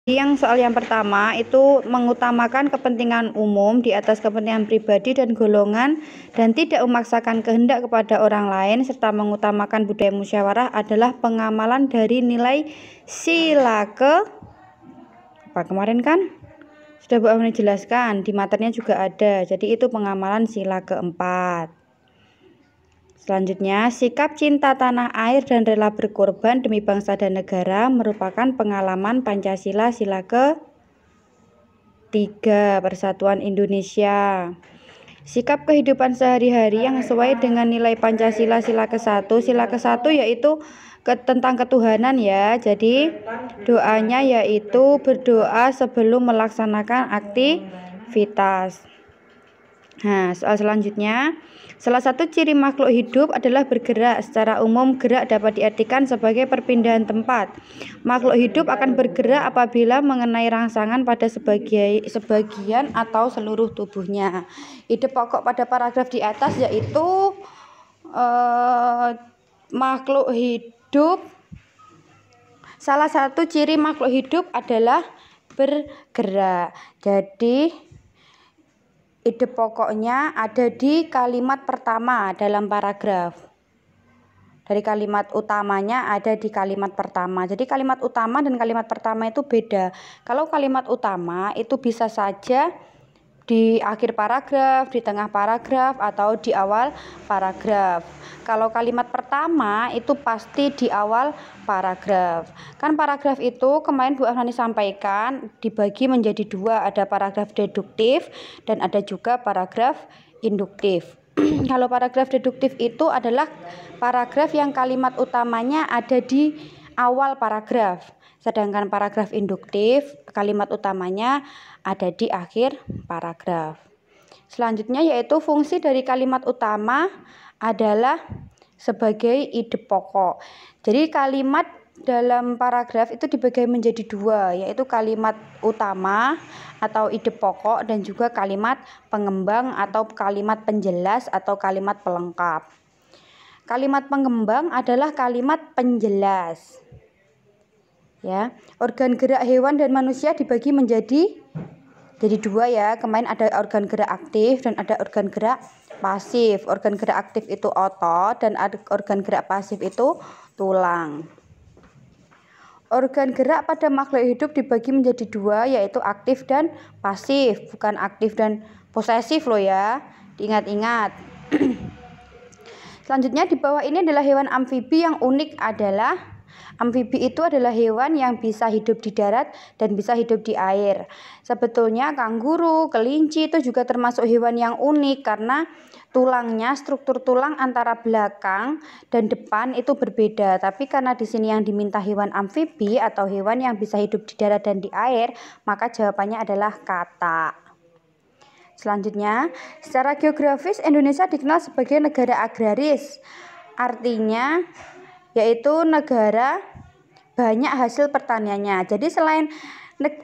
Yang soal yang pertama itu mengutamakan kepentingan umum di atas kepentingan pribadi dan golongan dan tidak memaksakan kehendak kepada orang lain serta mengutamakan budaya musyawarah adalah pengamalan dari nilai sila kemarin kan sudah Bu Afni jelaskan, di materinya juga ada. Jadi itu pengamalan sila keempat. Selanjutnya, sikap cinta tanah air dan rela berkorban demi bangsa dan negara merupakan pengalaman Pancasila sila ke-3 Persatuan Indonesia. Sikap kehidupan sehari-hari yang sesuai dengan nilai Pancasila sila ke-1. Sila ke-1 yaitu tentang ketuhanan ya. Jadi doanya yaitu berdoa sebelum melaksanakan aktivitas. Nah, soal selanjutnya, salah satu ciri makhluk hidup adalah bergerak. Secara umum, gerak dapat diartikan sebagai perpindahan tempat. Makhluk hidup akan bergerak apabila mengenai rangsangan pada sebagian atau seluruh tubuhnya. Ide pokok pada paragraf di atas yaitu makhluk hidup. Salah satu ciri makhluk hidup adalah bergerak. Jadi ide pokoknya ada di kalimat pertama dalam paragraf. Dari kalimat utamanya ada di kalimat pertama. Jadi kalimat utama dan kalimat pertama itu beda. Kalau kalimat utama itu bisa saja di akhir paragraf, di tengah paragraf, atau di awal paragraf. Kalau kalimat pertama itu pasti di awal paragraf. Kan paragraf itu kemarin Bu Afni sampaikan dibagi menjadi dua, ada paragraf deduktif dan ada juga paragraf induktif. Kalau paragraf deduktif itu adalah paragraf yang kalimat utamanya ada di awal paragraf. Sedangkan paragraf induktif kalimat utamanya ada di akhir paragraf. Selanjutnya yaitu fungsi dari kalimat utama adalah sebagai ide pokok. Jadi kalimat dalam paragraf itu dibagi menjadi dua, yaitu kalimat utama atau ide pokok dan juga kalimat pengembang atau kalimat penjelas atau kalimat pelengkap. Kalimat pengembang adalah kalimat penjelas. Ya, organ gerak hewan dan manusia dibagi menjadi dua ya. Kemarin ada organ gerak aktif dan ada organ gerak pasif. Organ gerak aktif itu otot dan organ gerak pasif itu tulang. Organ gerak pada makhluk hidup dibagi menjadi dua, yaitu aktif dan pasif, bukan aktif dan posesif loh ya. Diingat-ingat. Selanjutnya di bawah ini adalah hewan amfibi yang unik adalah amfibi itu adalah hewan yang bisa hidup di darat dan bisa hidup di air. Sebetulnya kanguru, kelinci itu juga termasuk hewan yang unik karena tulangnya, struktur tulang antara belakang dan depan itu berbeda. Tapi karena di sini yang diminta hewan amfibi atau hewan yang bisa hidup di darat dan di air, maka jawabannya adalah katak. Selanjutnya, secara geografis Indonesia dikenal sebagai negara agraris. Artinya yaitu negara banyak hasil pertaniannya. Jadi selain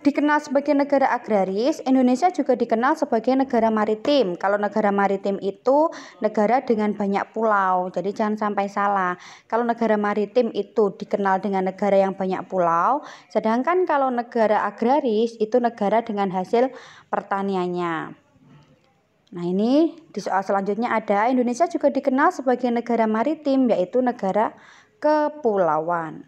dikenal sebagai negara agraris, Indonesia juga dikenal sebagai negara maritim. Kalau negara maritim itu negara dengan banyak pulau. Jadi jangan sampai salah. Kalau negara maritim itu dikenal dengan negara yang banyak pulau, sedangkan kalau negara agraris itu negara dengan hasil pertaniannya. Nah, ini di soal selanjutnya ada Indonesia juga dikenal sebagai negara maritim, yaitu negara kepulauan.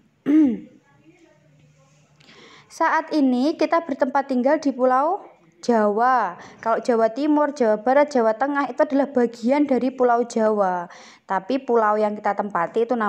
Saat ini kita bertempat tinggal di Pulau Jawa. Kalau Jawa Timur, Jawa Barat, Jawa Tengah itu adalah bagian dari Pulau Jawa. Tapi pulau yang kita tempati itu namanya